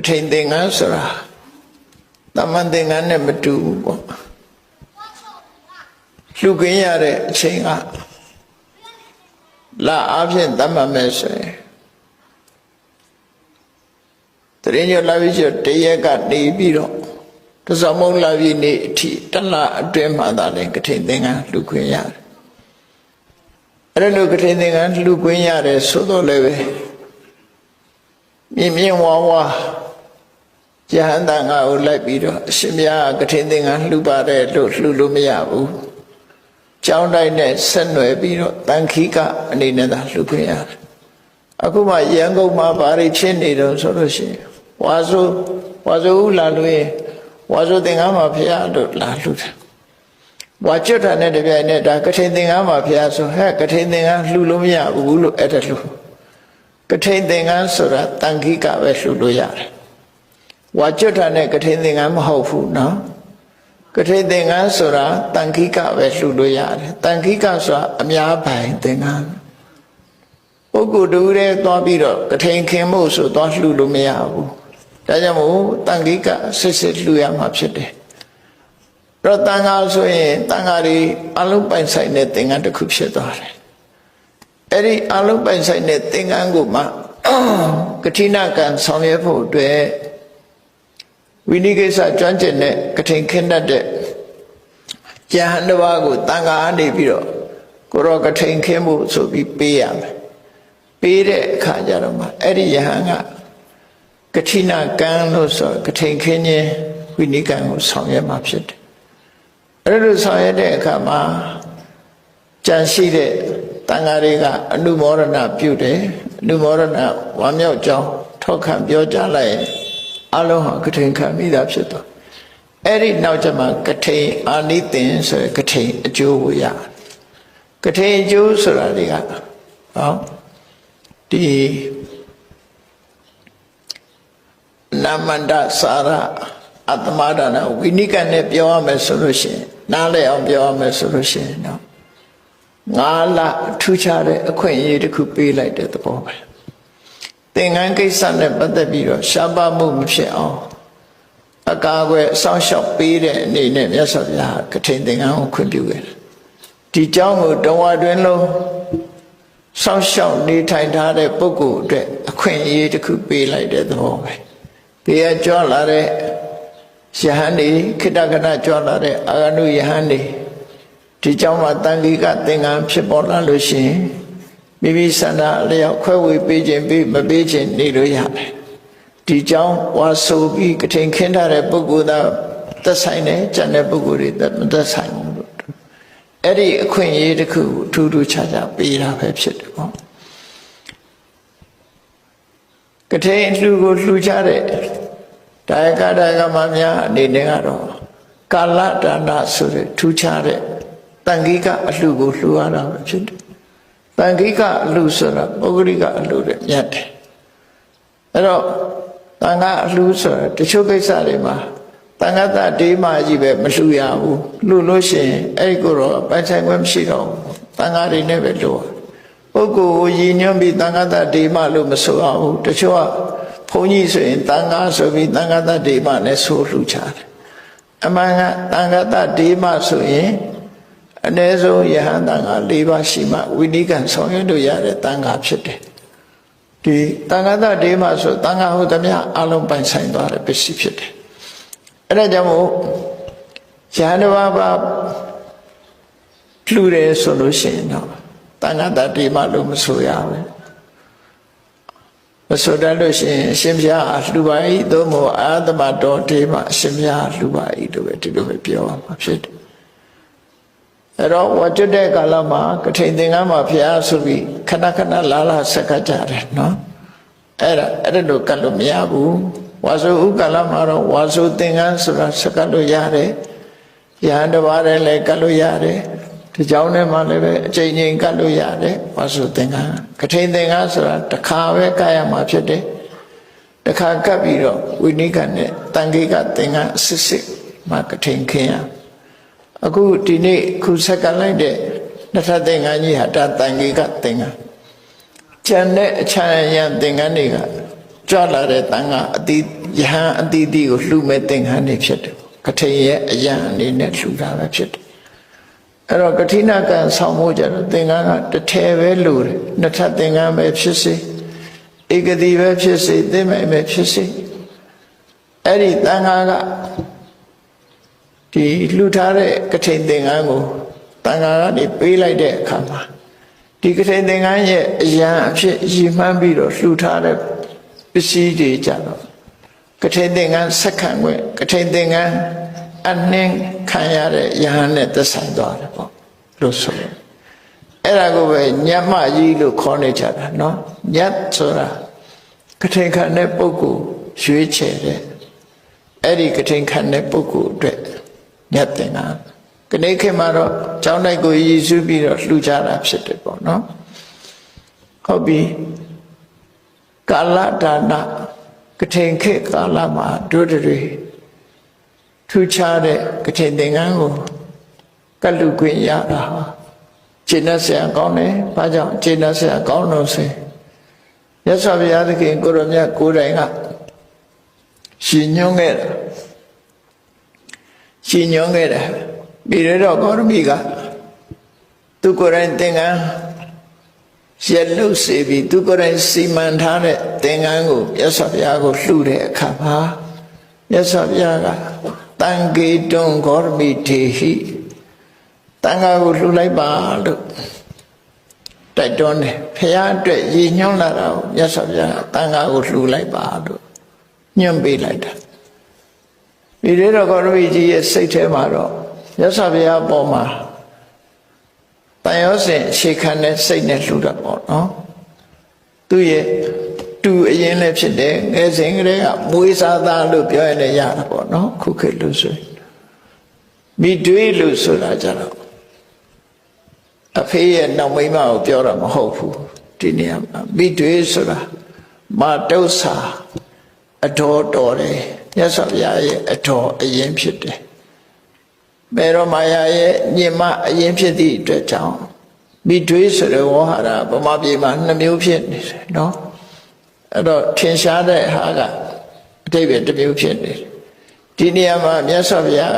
ထိန်သင်္ကန်းဆိုတာတမန်သင်္ကန်းနဲ့မတူဘူးပေါ့လှူခင်းရတဲ့အချိန်ကလာအားဖြင့်တတ်မှတ်မယ်ဆိုရင်တရင်ကျော်လာပြီးကျော်တရက်ကနေပြီးတော့တစောင်းမုံလာပြီးနေအထိတလအတွင်းမှသာလဲကထိန်သင်္ကန်းလှူခွင့်ရတယ်အဲ့လိုကထိန်သင်္ကန်းလှူခွင့်ရတယ်ဆိုတော့လည်းပဲမြင်ဝါဝါယဟန်တန်ဃာကိုလိုက်ပြီးတော့အရှင်မြတ်ကထိန်သင်္ကန်းလှူပါတယ်လို့လှူလို့မရဘူးကျောင်းတိုင်းနဲ့ဆက်နွယ်ပြီးတော့တန်ခိကအနေနဲ့သာလှူခွင့်ရတယ်အခုမှရန်ကုန်မှာဘာတွေဖြစ်နေတော့ဆိုလို့ရှိရင်ဝါဆိုဦးလာလို့ရင်ဝါဆိုသင်္ကန်းမှာဖျားလို့လာလှူတယ်ဝါကျွတ်တာနဲ့တပြိုင်နက်ဒါကထိန်သင်္ကန်းမှာဖျားဆိုဟဲ့ကထိန်သင်္ကန်းလှူလို့မရဘူးလို့အဲ့ဒါလှူကထိန်သင်္ကန်းဆိုတာတန်ခိကပဲလှူလို့ရတယ်ဝါကျွတ်တာနဲ့ကထိန်သင်္ကန်းမဟုတ်ဘူးနော်ကထိန်သင်္ကန်းဆိုတာတန်ခိကပဲလှူလို့ရတယ်တန်ခိကဆိုတာအများပိုင်သင်္ကန်းပုဂ္ဂိုလ်တူတဲ့သွားပြီးတော့ကထိန်ခင်မှုဆိုသွားလှူလို့မရဘူးဒါကြောင့်မို့တန်ခိကစစ်လှူရမှာဖြစ်တယ်တော့တန်ဃာဆိုရင်တန်ဃာတွေအလုံးပိုင်ဆိုင်တဲ့သင်္ကန်းတစ်ခုဖြစ်သွားတယ်အဲ့ဒီအလုံးပိုင်ဆိုင်တဲ့သင်္ကန်းကိုမှကထိဏကံဆောင်ရွက်ဖို့အတွက်ဝိနည်းကိစ္စကျွမ်းကျင်တဲ့ကထိန်ခင်းတတ်တဲ့ယဟန်တစ်ပါးကိုတန်ဃာအနေပြီးတော့ကိုရောကထိန်ခင်းဖို့ဆိုပြီးပေးရမယ်ပေးတဲ့အခါကျတော့မှအဲ့ဒီယဟန်ကကထိဏကံလို့ဆိုကထိန်ခင်းခြင်းဝိနည်းကံကိုဆောင်ရွက်မှာဖြစ်တယ်အဲ့လိုဆောင်ရွက်တဲ့အခါမှာကြံရှိတဲ့တန်ဃာတွေကအနုမောဒနာပြုတယ်အနုမောဒနာဝမ်းမြောက်ကြောင်းထောက်ခံပြောကြားလိုက်ရင်အလုံးဟာကထိန်ခံမိတာဖြစ်တော့အဲ့ဒီနောက်ကျမှကထိန်အာနိသင်ဆိုရယ်ကထိန်အကျိုးကိုရကထိန်အကျိုးဆိုတာတွေကဟောဒီနာမန္တစာရအတ္တမဒါနဝိနိကနဲ့ပြောရမယ်ဆိုလို့ရှိရင်နားလည်အောင်ပြောရမယ်ဆိုလို့ရှိရင်တော့ငါးလထူးခြားတဲ့အခွင့်အရေးတစ်ခုပေးလိုက်တဲ့သဘောပဲသင်္ကန်းကိစ္စနဲ့ပတ်သက်ပြီးတော့ရှားပါမှုမဖြစ်အောင်အကာအကွယ်အဆောင်ရှောက်ပေးတဲ့အနေနဲ့မြတ်စွာဘုရားကထိန်သင်္ကန်းကိုခွင့်ပြုခဲ့တယ်ဒီကြောင်းကိုတဝါတွင်လုံးစောင့်ရှောက်နေထိုင်ထားတဲ့ပုဂ္ဂိုလ်အတွက်အခွင့်အရေးတစ်ခုပေးလိုက်တဲ့သဘောပဲဘေးကကြွလာတဲ့ယဟန်ဒီခိတ္တကနကြွလာတဲ့အာဂနုယဟန်ဒီဒီကြောင်းမှာတန်ခိကသင်္ကန်းဖြစ်ပေါ်လာလို့ရှိရင်မိမိဆန္ဒအလျောက်ခွဲဝေပေးခြင်းပေးမပေးခြင်းနေလို့ရတယ်ဒီကြောင်းဝါဆိုပြီးကထိန်ခင်းထားတဲ့ပုဂ္ဂိုလ်သာသက်ဆိုင်တယ်ကျန်တဲ့ပုဂ္ဂိုလ်တွေမသက်ဆိုင်ဘူးလို့အဲ့ဒီအခွင့်အရေးတစ်ခုထူးထူးခြားခြားပေးတာပဲဖြစ်တယ်ပေါ့ကထိန်လှူကိုလှူကြတဲ့ဒါယကဒါယကမများအနေနဲ့ကတော့ကာလဒါနဆိုတဲ့ထူးခြားတဲ့တန်ခိကအလှူကိုလှူရတာပဲဖြစ်တယ်တန်ခိကအလှူဆိုတာပုဂ္ဂလိကအလှူတွေမြတ်တယ်အဲ့တော့တန်ခါအလှူဆိုတာတချို့ကိစ္စတွေမှာတန်ခါတတေးမှကြီးပဲမလှူရဘူးလှူလို့ရှိရင်အဲ့ဒီကိုတော့ပိုင်ဆိုင်ခွင့်မရှိတော့ဘူးတန်ခါတွေနဲ့ပဲလှူပုဂ္ဂိုလ်ကိုရည်ညွှန်းပြီးတန်ခါတတေးမှလို့မဆိုအောင်ဘူးတချို့ကဘုန်းကြီးဆိုရင်တန်ခါဆိုပြီးတန်ခါတတေးမှနဲ့ဆိုလှူချတယ်အမှန်ကတန်ခါတတေးမှဆိုရင်အ ਨੇ ဆုံးယဟန်တန်ခါ၄ပါးရှိမှဝိနည်းကံဆောင်ရွက်လို့ရတဲ့တန်ခါဖြစ်တယ်ဒီတန်ခါတတေးမှဆိုတန်ခါဟုတ်သမျှအလုံးပိုင်ဆိုင်သွားတဲ့ပစ္စည်းဖြစ်တယ်အဲ့ဒါကြောင့်မို့ယဟန်တစ်ပါးပါလှူတယ်ဆိုလို့ရှိရင်တော့တန်ခါတတေးမှလို့မဆိုရဘူးမဆိုတတ်လို့ရှိရင်အရှင်ဘုရားလှူပါ၏သို့မဟုတ်အာသမတော်တေးမှအရှင်ဘုရားလှူပါ၏လို့ပဲဒီလိုပဲပြောရမှာဖြစ်တယ်အဲ့တော့ဝါကျွတ်တဲ့ကာလမှာကထိန်သင်္ကန်းမှာဘုရားဆိုပြီးခဏခဏလာဆက်ကကြတယ်နော်အဲ့လိုကတ်လို့မရဘူးဝါဆိုဥကာလမှာတော့ဝါဆိုသင်္ကန်းဆိုတာဆက်ကလို့ရတယ်ယဟန်တစ်ပါးလည်းကတ်လို့ရတယ်ဒီကြောင်းထဲမှာလည်းပဲအချိန်ချင်းကတ်လို့ရတယ်ဝါဆိုသင်္ကန်းကထိန်သင်္ကန်းဆိုတာတစ်ခါပဲကတ်ရမှာဖြစ်တယ်တစ်ခါကတ်ပြီးတော့ဝိနည်းကနဲ့တန်ခိကသင်္ကန်းအစစ်စစ်မှကထိန်ခင်းရအခုဒီနေ့ခုဆက်ကလိုက်တဲ့နှစ်ထပ်သင်္ကန်းကြီးဟာတန်ခိကသင်္ကန်းကျန်တဲ့အချမ်းရံသင်္ကန်းတွေကကြွလာတဲ့တန်ခါအတိယ ယဟန်အတိအတိကိုလှူမဲ့သင်္ကန်းတွေဖြစ်တယ်ကထိန်ရဲ့အယံအနေနဲ့လှူတာပဲဖြစ်တယ်အဲ့တော့ကထိဏကံဆောင်ဖို့ကြတော့သင်္ကန်းကတစ်ထည်ပဲလှူတယ်နှစ်ထပ်သင်္ကန်းပဲဖြစ်စေဧကတိပဲဖြစ်စေသင်္မိုင်ပဲဖြစ်စေအဲ့ဒီသံဃာကဒီလှူထားတဲ့ကထိန်သင်္ကန်းကိုသံဃာကနေပေးလိုက်တဲ့အခါမှာဒီကထိန်သင်္ကန်းရဲ့အယံအဖြစ်ရည်မှန်းပြီးတော့လှူထားတဲ့ပစ္စည်းတွေကြတော့ကထိန်သင်္ကန်းဆက်ခံွယ်ကထိန်သင်္ကန်းအနှင်းခံရတဲ့ယဟန်နဲ့သက်ဆိုင်သွားတယ်ပေါ့လို့ဆိုရင်အဲ့ဒါကိုပဲညတ်မကြီးလို့ခေါ်နေကြတာနော်ညတ်ဆိုတာကထိန်ခံတဲ့ပုဂ္ဂိုလ်ရွေးချယ်တဲ့အဲ့ဒီကထိန်ခံတဲ့ပုဂ္ဂိုလ်အတွက်ညတ်သင်္ကန်းကနေ့ခေတ်မှာတော့ကျောင်းတိုက်ကိုရည်စူးပြီးတော့လှူကြတာဖြစ်တယ်ပေါ့နော်ဟုတ်ပြီကာလဒါနကထိန်ခေတ်ကာလမှာတို့တွေထူးခြားတဲ့ကထိန်သင်္ကန်းကိုကတ်လူခွင့်ရတာဟာခြေနဲ့ဆရာကောင်းတယ်ဘာကြောင့်ခြေနဲ့ဆရာကောင်းလို့ဆိုမြတ်စွာဘုရားသခင်ကိုရမြတ်ကိုယ်တိုင်ကရှင်ညွှန်းခဲ့တာရှင်ညွှန်းခဲ့တယ်ပြီးတော့ကောရမီကသူကိုယ်တိုင်သင်္ကန်းရက်လုစေပြီးသူကိုယ်တိုင်စီမံထားတဲ့သင်္ကန်းကိုမြတ်စွာဘုရားကိုလှူတဲ့အခါမှာမြတ်စွာဘုရားကတံဂေတွံကောရမီထေဟိတန်ခါကိုလှူလိုက်ပါလို့တိုက်တွန်းတယ်ဘုရားအတွက်ရည်ညွှန်းလာတာကိုမြတ်စွာဘုရားတန်ခါကိုလှူလိုက်ပါလို့ညွှန်ပေးလိုက်တာဒီတော့ကောရမီကြီးရဲ့စိတ်ထဲမှာတော့မြတ်စွာဘုရားအပေါ်မှာတန်ရောစဉ်အခြေခံတဲ့စိတ်နဲ့လှူတာပေါ့နော်သူရဲ့တူအရင်လည်းဖြစ်တယ်ငယ်စဉ်ကတည်းကမွေးစားသားလို့ပြောရလည်းရတာပေါ့နော်ခုခေတ်လို့ဆိုရင်မိတွေးလို့ဆိုတာကြတော့အဖေရဲ့နောက်မိန်းမကိုပြောတာမဟုတ်ဘူးဒီနေရာမှာမိတွေးဆိုတာမာတုဆာအတော်တော်တယ်မြတ်စွာဘုရားရဲ့အတော်အရင်ဖြစ်တယ်ဘေရောမာယာရဲ့ညင်မအရင်ဖြစ်သည့်အတွက်ကြောင့်မိတွေးဆိုတဲ့ဝေါဟာရဗမာပြည်မှာ2မျိုးဖြစ်နေတယ်နော်အဲ့တော့ထင်ရှားတဲ့ဟာကအတိတ်ပဲတစ်မျိုးဖြစ်နေတယ်ဒီနေရာမှာမြတ်စွာဘုရား